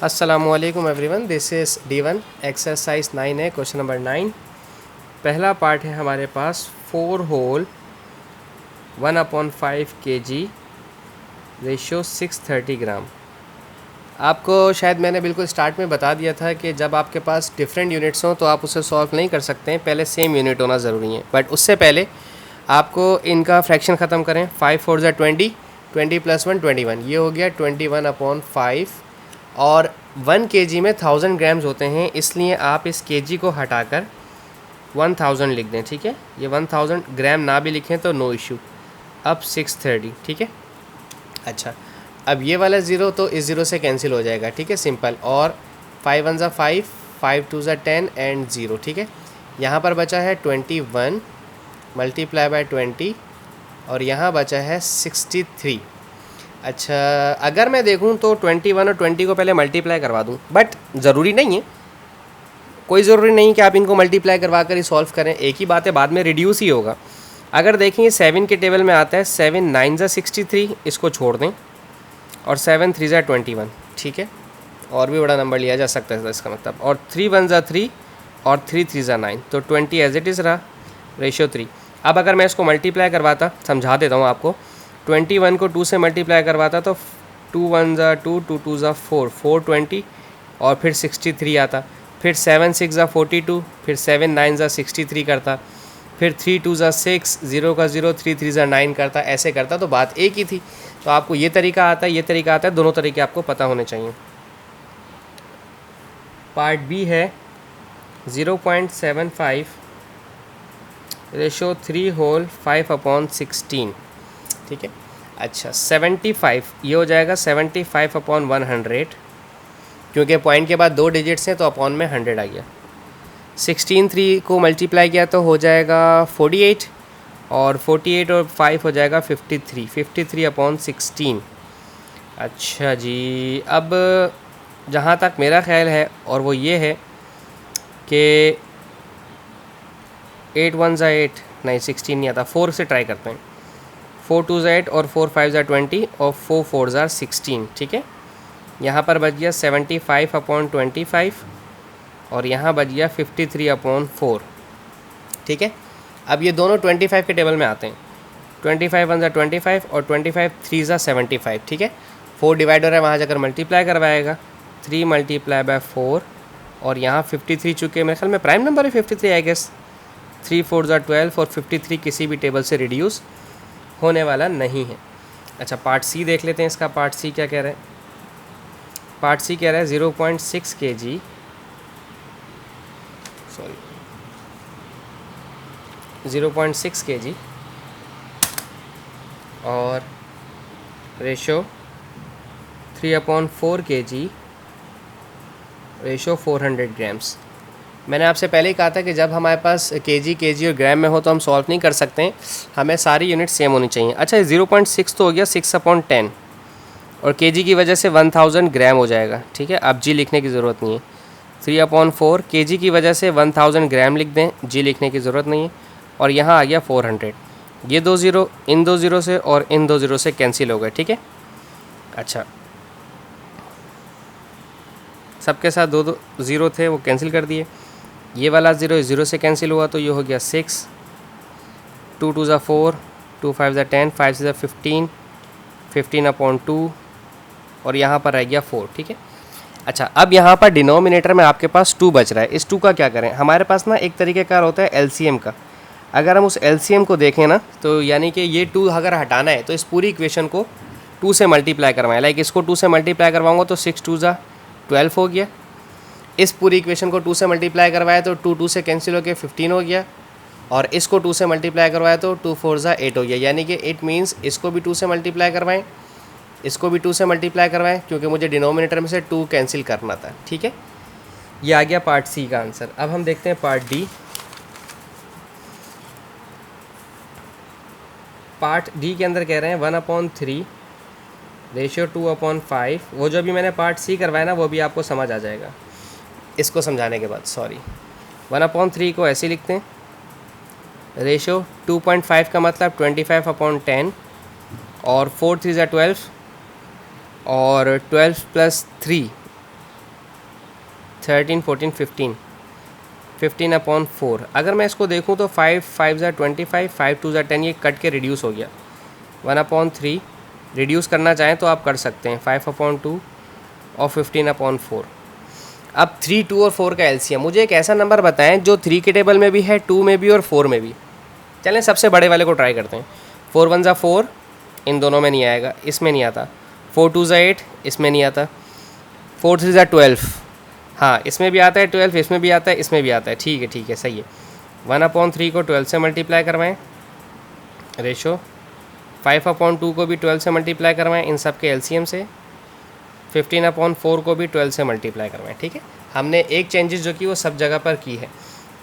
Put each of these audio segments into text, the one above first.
अस्सलामुअलैकुम everyone, this is D1 exercise 9 है, question number 9। पहला पार्ट है हमारे पास 4 होल 1/5 kg रेशियो 630 ग्राम। आपको शायद मैंने बिल्कुल स्टार्ट में बता दिया था कि जब आपके पास डिफरेंट यूनिट्स हों तो आप उसे सॉल्व नहीं कर सकते हैं, पहले सेम यूनिट होना ज़रूरी है। बट उससे पहले आपको इनका फ्रैक्शन ख़त्म करें। 5 4 ज़ा 20, 20 + 1 21, ये हो गया 21/5। और 1 kg में 1000 ग्राम्स होते हैं, इसलिए आप इस kg को हटाकर 1000 लिख दें। ठीक है, ये 1000 ग्राम ना भी लिखें तो नो इशू। अब 630, ठीक है। अच्छा, अब ये वाला ज़ीरो तो इस ज़ीरो से कैंसिल हो जाएगा। ठीक है, सिंपल। और 5 1 ज़ा 5, 5 2 ज़ा 10 एंड 0। ठीक है, यहाँ पर बचा है 21 मल्टीप्लाई बाय 20 और यहाँ बचा है 63। अच्छा, अगर मैं देखूं तो 21 और 20 को पहले मल्टीप्लाई करवा दूं, बट ज़रूरी नहीं है, कोई ज़रूरी नहीं कि आप इनको मल्टीप्लाई करवा कर ही सॉल्व करें। एक ही बात है, बाद में रिड्यूस ही होगा। अगर देखें 7 के टेबल में आता है 7 9 ज़ा 63, इसको छोड़ दें, और 7 3 ज़ा 21। ठीक है, और भी बड़ा नंबर लिया जा सकता है इसका मतलब। और 3 1 ज़ा 3 और 3 3 ज़ा 9, तो 20 एज इट इज़ रहा, रेशियो 3। अब अगर मैं इसको मल्टीप्लाई करवाता, समझा देता हूँ आपको। 21 को 2 से मल्टीप्लाई करवाता तो 2 1 ज़ा 2, 2 2 ज़ा 4, 420, और फिर 63 आता। फिर 7 6 ज़ा 42, फिर 7 9 ज़ा 63 करता, फिर 3 2 ज़ा 6, 0 का 0, 3 3 ज़ा 9 करता। ऐसे करता तो बात एक ही थी। तो आपको ये तरीका आता है, ये तरीका आता है, दोनों तरीके आपको पता होने चाहिए। पार्ट बी है 0.75 रेशो 3 होल 5/16। ठीक है, अच्छा 75, ये हो जाएगा 75/100, क्योंकि पॉइंट के बाद 2 डिजिट्स हैं तो अपॉन में 100 आ गया। 16 3 को मल्टीप्लाई किया तो हो जाएगा 48, और 48 और 5 हो जाएगा 53, 53/16। अच्छा जी, अब जहाँ तक मेरा ख्याल है, और वो ये है कि 8 1 ज़ा 8, नहीं 16 नहीं आता, 4 से ट्राई करते हैं। 4 2 ज़ा 8 और 4 5 ज़ा 20 और 4 4 ज़ा 16। ठीक है, यहाँ पर बच गया 75/25 और यहाँ बच गया 53/4। ठीक है, अब ये दोनों 25 के टेबल में आते हैं। 25 1 ज़ा 25 और 25 3 ज़ा 75। ठीक है, 4 डिवाइडर है, वहाँ जाकर मल्टीप्लाई करवाएगा। 3 मल्टीप्लाई बाय 4, और यहाँ 53 चुके, मेरे ख्याल में प्राइम नंबर है 53 आई गेस। 3 4 ज़ा 12 और 53 किसी भी टेबल से रिड्यूस होने वाला नहीं है। अच्छा, पार्ट सी देख लेते हैं। इसका पार्ट सी क्या कह रहे हैं? पार्ट सी कह रहा है 0.6 kg, सॉरी 0.6 kg और रेशो 3/4 kg रेशो 400 ग्राम्स। मैंने आपसे पहले ही कहा था कि जब हमारे पास केजी और ग्राम में हो तो हम सॉल्व नहीं कर सकते हैं, हमें सारी यूनिट सेम होनी चाहिए। अच्छा, 0.6 तो हो गया 6/10, और केजी की वजह से 1000 ग्राम हो जाएगा। ठीक है, अब जी लिखने की ज़रूरत नहीं है। 3/4 केजी की वजह से 1000 ग्राम लिख दें, जी लिखने की ज़रूरत नहीं है। और यहाँ आ गया 400। ये 2 ज़ीरो इन 2 ज़ीरो से और इन 2 ज़ीरो से कैंसिल हो गए। ठीक है, अच्छा सबके साथ 2 2 ज़ीरो थे, वो कैंसिल कर दिए। ये वाला ज़ीरो इस ज़ीरो से कैंसिल हुआ, तो ये हो गया 6, 2 2 ज़ा 4, 2 5 ज़ा 10, 5 6 ज़ा 15, 15/2, और यहाँ पर रह गया 4। ठीक है, अच्छा अब यहाँ पर डिनोमिनेटर में आपके पास 2 बच रहा है। इस 2 का क्या करें? हमारे पास ना एक तरीक़ेकार होता है एलसीएम का। अगर हम उस एलसीएम को देखें ना, तो यानी कि ये 2 अगर हटाना है तो इस पूरी इक्वेशन को 2 से मल्टीप्लाई करवाएं। लाइक इसको 2 से मल्टीप्लाई करवाऊँगा तो 6 2 ज़ा 12 हो गया। इस पूरी इक्वेशन को 2 से मल्टीप्लाई करवाया तो 2 2 से कैंसिल हो गया, 15 हो गया। और इसको 2 से मल्टीप्लाई करवाया तो 2 4 ज़ा 8 हो गया। यानी कि इट मीन्स इसको भी 2 से मल्टीप्लाई करवाएं, इसको भी 2 से मल्टीप्लाई करवाएं, क्योंकि मुझे डिनोमिनेटर में से 2 कैंसिल करना था। ठीक है, ये आ गया पार्ट सी का आंसर। अब हम देखते हैं पार्ट डी। पार्ट डी के अंदर कह रहे हैं 1/3 रेशियो 2/5। वो जो भी मैंने पार्ट सी करवाया ना, वो भी आपको समझ आ जाएगा इसको समझाने के बाद। सॉरी, 1/3 को ऐसे लिखते हैं, रेशियो 2.5 का मतलब 25/10, और 4 3 ज़ा 12, और 12 + 3 13 14 15 15 अपॉन 4। अगर मैं इसको देखूँ तो 5 5 ज़ा 25 5 2 ज़ा 10, ये कट के रिड्यूस हो गया। 1 अपॉन 3 रिड्यूस करना चाहें तो आप कर सकते हैं, 5 अपॉन 2 और 15 अपॉन 4। अब 3 2 और 4 का एलसीएम, मुझे एक ऐसा नंबर बताएं जो 3 के टेबल में भी है, 2 में भी और 4 में भी। चलें सबसे बड़े वाले को ट्राई करते हैं। 4 1 ज़ा 4, इन दोनों में नहीं आएगा, इसमें नहीं आता। 4 2 ज़ा 8, इसमें नहीं आता। 4 3 ज़ा 12, हाँ इसमें भी आता है 12, इसमें भी आता है, इसमें भी आता है। ठीक है सही है। 1 अपॉन 3 को 12 से मल्टीप्लाई करवाएं रेशो, 5 अपॉन 2 को भी 12 से मल्टीप्लाई करवाएं इन सब के एलसीएम से, 15 अपॉन 4 को भी 12 से मल्टीप्लाई करवाएं। ठीक है, हमने एक चेंजेस जो की वो सब जगह पर की है।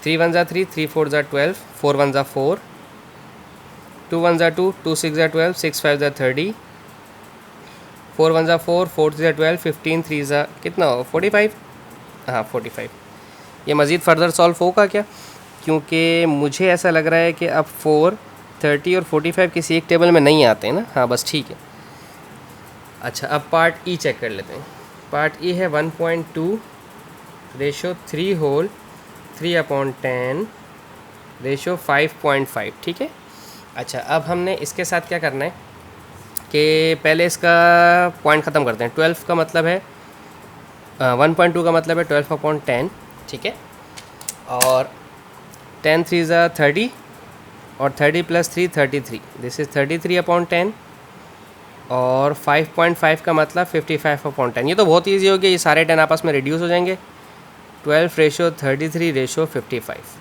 3 1 ज़ा 3, 3 4 ज़ा 12, 4 1 ज़ा 4, 2 1 ज़ा 2, 2 6 ज़ा 12, 6 5 ज़ा 30, 4 1 ज़ा 4, 4 3 ज़ा 12, 15 3 ज़ा कितना हो 45, हाँ 45। ये मज़ीद फर्दर सॉल्व होगा क्या? क्योंकि मुझे ऐसा लग रहा है कि अब 4 30 और 45 किसी एक टेबल में नहीं आते हैं ना। हाँ बस ठीक है। अच्छा अब पार्ट ई चेक कर लेते हैं। पार्ट ई है 1.2 रेशो 3 होल 3 अपॉन 10 रेशो 5.5। ठीक है। अच्छा अब हमने इसके साथ क्या करना है कि पहले इसका पॉइंट ख़त्म करते हैं। 12 का मतलब है 1.2 का मतलब है 12 अपॉन 10। ठीक है, और 10 3 ज़ा 30 और 30 प्लस 3 33, दिस इज़ 33 अपॉन 10, और 5.5 का मतलब 55 अपॉन 10। ये तो बहुत ईजी हो गया, ये सारे 10 आपस में रिड्यूस हो जाएंगे। 12 रेशो 33 रेशो 55।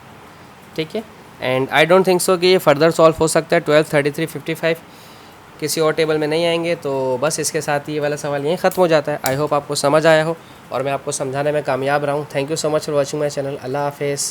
ठीक है, and I don't think so कि ये फर्दर सॉल्व हो सकता है। 12 33 55 किसी और टेबल में नहीं आएंगे। तो बस इसके साथ ये वाला सवाल यहीं ख़त्म हो जाता है। आई होप आपको समझ आया हो और मैं आपको समझाने में कामयाब रहा हूँ। Thank you so much for watching my channel. अल्लाह हाफिज़।